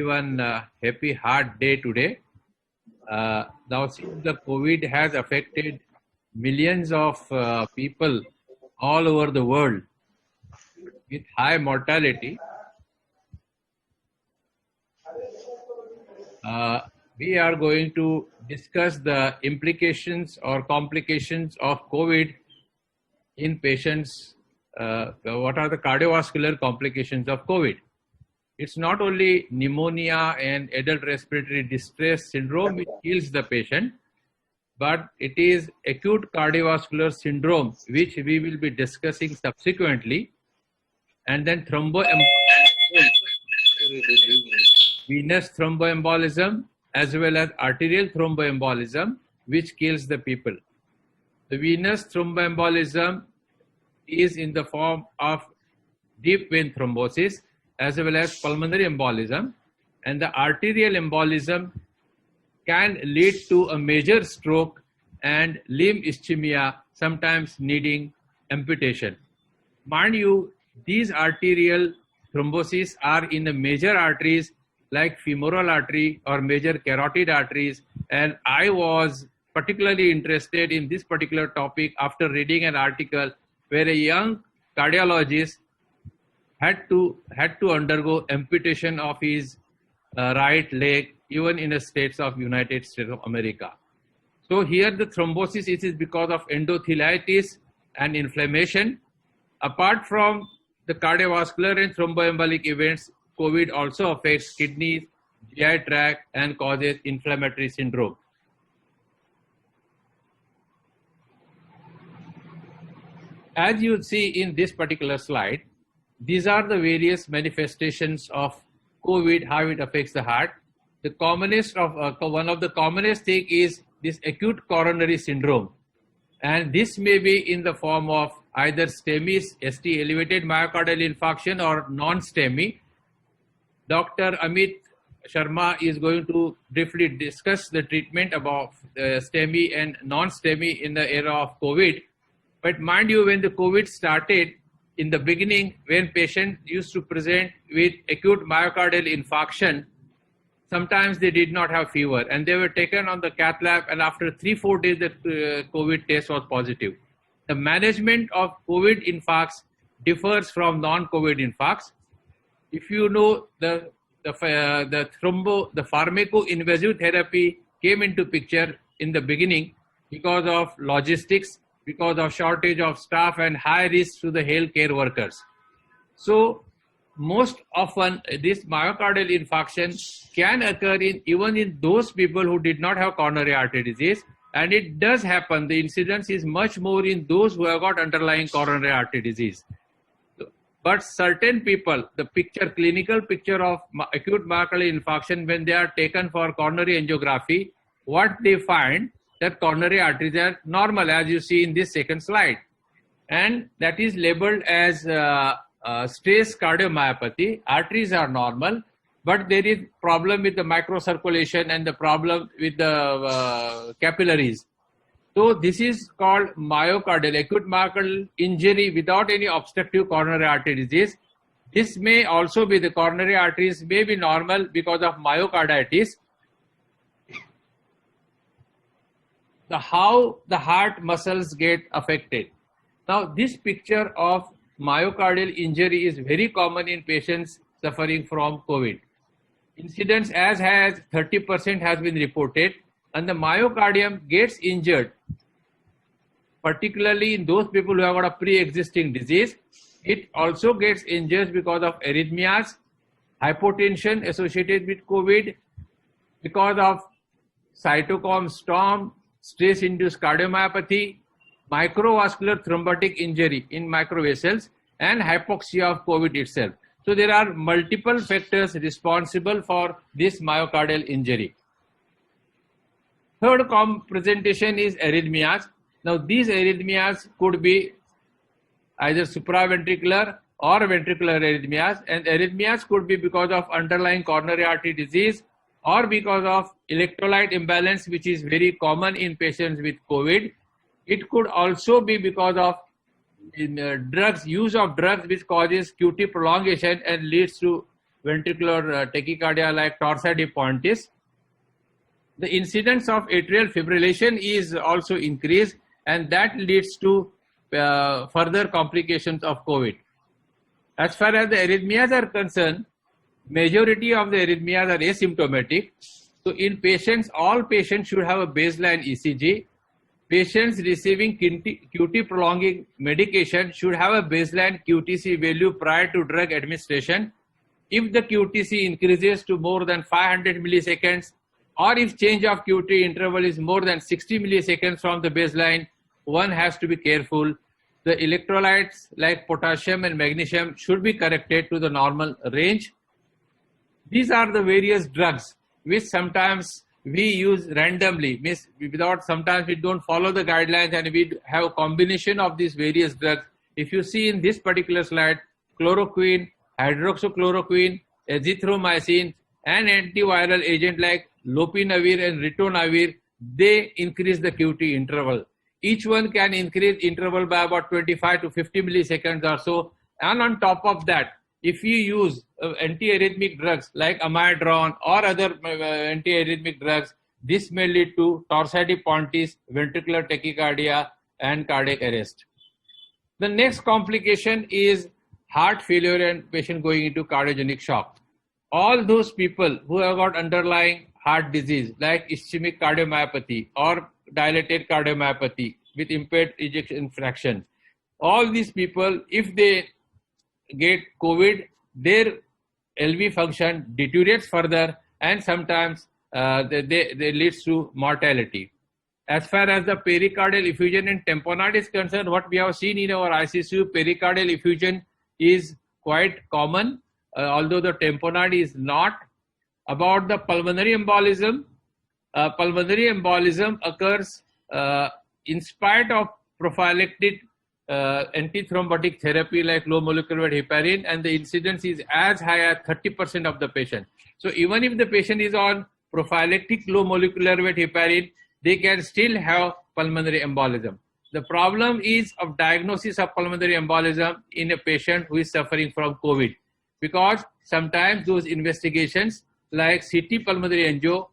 everyone happy heart day today. Now, since the COVID has affected millions of people all over the world with high mortality, we are going to discuss the implications or complications of COVID in patients. What are the cardiovascular complications of COVID? It's not only pneumonia and adult respiratory distress syndrome which kills the patient, but it is acute cardiovascular syndrome which we will be discussing subsequently, and then venous thromboembolism as well as arterial thromboembolism which kills the people. The venous thromboembolism is in the form of deep vein thrombosis as well as pulmonary embolism, and the arterial embolism can lead to a major stroke and limb ischemia, sometimes needing amputation. Mind you, these arterial thromboses are in the major arteries like femoral artery or major carotid arteries, and I was particularly interested in this particular topic after reading an article where a young cardiologist had to undergo amputation of his right leg, even in the states of United States of America. So here the thrombosis is because of endothelitis and inflammation. Apart from the cardiovascular and thromboembolic events, COVID also affects kidneys, GI tract, and causes inflammatory syndrome. As you see in this particular slide, these are the various manifestations of COVID, how it affects the heart. The commonest of one of the commonest thing is this acute coronary syndrome, and this may be in the form of either STEMI, ST elevated myocardial infarction, or non-STEMI. Dr. Amit Sharma is going to briefly discuss the treatment about STEMI and non-STEMI in the era of COVID. But mind you, when the COVID started, in the beginning, when patients used to present with acute myocardial infarction, sometimes they did not have fever and they were taken on the cath lab, and after 3-4 days the COVID test was positive. The management of COVID infarcts differs from non-COVID infarcts. If you know the pharmacoinvasive therapy came into picture in the beginning because of logistics, because of shortage of staff and high risk to the healthcare workers. So most often this myocardial infarction can occur even in those people who did not have coronary artery disease, and it does happen. The incidence is much more in those who have got underlying coronary artery disease. But certain people, the clinical picture of acute myocardial infarction, when they are taken for coronary angiography, what they find that coronary arteries are normal, as you see in this second slide, and that is labeled as stress cardiomyopathy. Arteries are normal, but there is problem with the microcirculation and the problem with the capillaries. So this is called myocardial, acute myocardial injury without any obstructive coronary artery disease. This may also be, the coronary arteries may be normal because of myocarditis. How the heart muscles get affected. Now this picture of myocardial injury is very common in patients suffering from COVID. Incidence as 30% has been reported, and the myocardium gets injured, particularly in those people who have got a pre-existing disease. It also gets injured because of arrhythmias, hypotension associated with COVID, because of cytokine storm, stress-induced cardiomyopathy, microvascular thrombotic injury in microvessels, and hypoxia of COVID itself. So there are multiple factors responsible for this myocardial injury. Third presentation is arrhythmias. Now these arrhythmias could be either supraventricular or ventricular arrhythmias, and arrhythmias could be because of underlying coronary artery disease or because of electrolyte imbalance, which is very common in patients with COVID. It could also be because of use of drugs which causes QT prolongation and leads to ventricular tachycardia like torsades pontis. The incidence of atrial fibrillation is also increased, and that leads to further complications of COVID. As far as the arrhythmias are concerned, majority of the arrhythmias are asymptomatic. So in patients, all patients should have a baseline ECG. Patients receiving QT prolonging medication should have a baseline QTC value prior to drug administration. If the QTC increases to more than 500 milliseconds, or if change of QT interval is more than 60 milliseconds from the baseline, one has to be careful. The electrolytes like potassium and magnesium should be corrected to the normal range. These are the various drugs which sometimes we use randomly, means sometimes we don't follow the guidelines and we have a combination of these various drugs. If you see in this particular slide, chloroquine, hydroxychloroquine, azithromycin, and antiviral agent like lopinavir and ritonavir, they increase the QT interval. Each one can increase interval by about 25 to 50 milliseconds or so. And on top of that, if you use antiarrhythmic drugs like amiodarone or other antiarrhythmic drugs, this may lead to torsades pontis, ventricular tachycardia, and cardiac arrest. The next complication is heart failure and patient going into cardiogenic shock. All those people who have got underlying heart disease like ischemic cardiomyopathy or dilated cardiomyopathy with impaired ejection fraction, all these people, if they get COVID, their LV function deteriorates further, and sometimes they leads to mortality. As far as the pericardial effusion and tamponade is concerned, what we have seen in our ICCU, pericardial effusion is quite common, although the tamponade is not. About the pulmonary embolism, occurs in spite of prophylactic antithrombotic therapy like low molecular weight heparin, and the incidence is as high as 30% of the patient. So even if the patient is on prophylactic low molecular weight heparin, they can still have pulmonary embolism. The problem is of diagnosis of pulmonary embolism in a patient who is suffering from COVID, because sometimes those investigations like CT pulmonary angio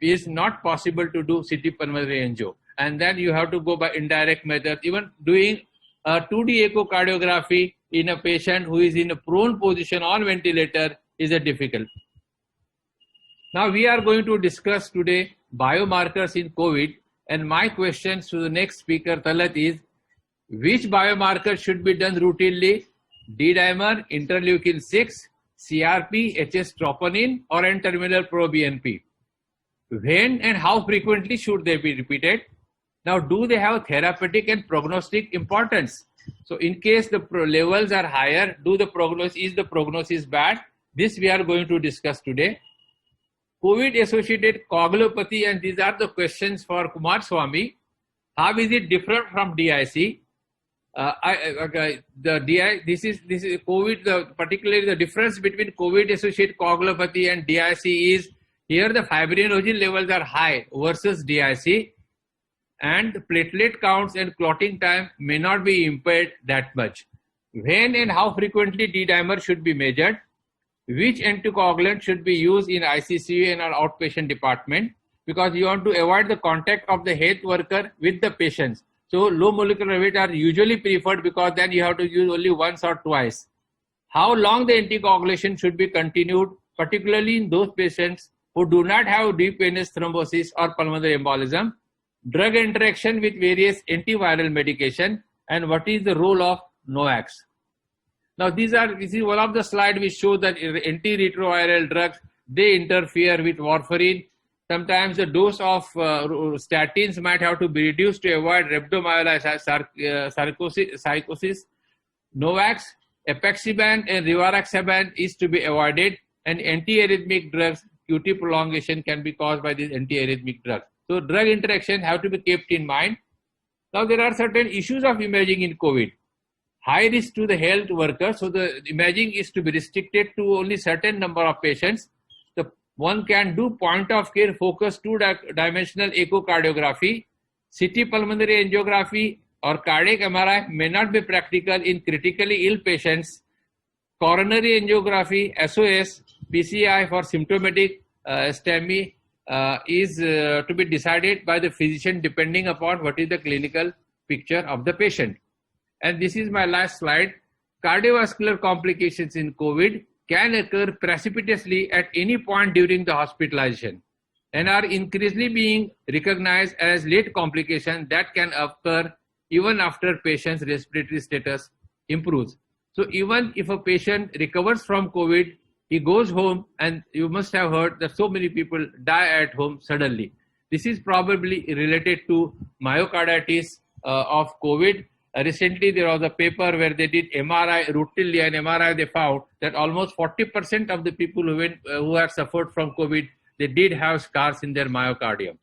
is not possible to do CT pulmonary angio, and then you have to go by indirect methods. Even doing a 2D echocardiography in a patient who is in a prone position on ventilator is a difficult. Now we are going to discuss today biomarkers in COVID, and my questions to the next speaker, Talat, is which biomarker should be done routinely? D-dimer, interleukin 6, CRP, HS troponin, or N-terminal proBNP? When and how frequently should they be repeated? Now, do they have therapeutic and prognostic importance? So, in case the levels are higher, is the prognosis bad? This we are going to discuss today. COVID-associated coagulopathy, and these are the questions for Kumaraswamy. How is it different from DIC? This is COVID. Particularly the difference between COVID-associated coagulopathy and DIC is here the fibrinogen levels are high versus DIC, and platelet counts and clotting time may not be impaired that much. When and how frequently D-dimer should be measured? Which anticoagulant should be used in ICCU and our outpatient department? Because you want to avoid the contact of the health worker with the patients. So low molecular weight are usually preferred because then you have to use only once or twice. How long the anticoagulation should be continued, particularly in those patients who do not have deep venous thrombosis or pulmonary embolism? Drug interaction with various antiviral medication, and what is the role of NOACs? Now this is one of the slides which show that antiretroviral drugs, they interfere with warfarin. Sometimes the dose of statins might have to be reduced to avoid rhabdomyolysis, psychosis. NOACs, apixaban and rivaroxaban is to be avoided, and antiarrhythmic drugs, QT prolongation can be caused by these antiarrhythmic drugs. So drug interaction have to be kept in mind. Now there are certain issues of imaging in COVID. High risk to the health workers, so the imaging is to be restricted to only certain number of patients. The one can do point of care focused two-dimensional echocardiography. CT pulmonary angiography or cardiac MRI may not be practical in critically ill patients Coronary angiography, SOS, PCI for symptomatic STEMI is to be decided by the physician depending upon what is the clinical picture of the patient. And this is my last slide. Cardiovascular complications in COVID can occur precipitously at any point during the hospitalization and are increasingly being recognized as late complications that can occur even after patient's respiratory status improves. So even if a patient recovers from COVID, he goes home, and you must have heard that so many people die at home suddenly. This is probably related to myocarditis of COVID. Recently, there was a paper where they did MRI, routinely an MRI, they found that almost 40% of the people who had suffered from COVID, they did have scars in their myocardium.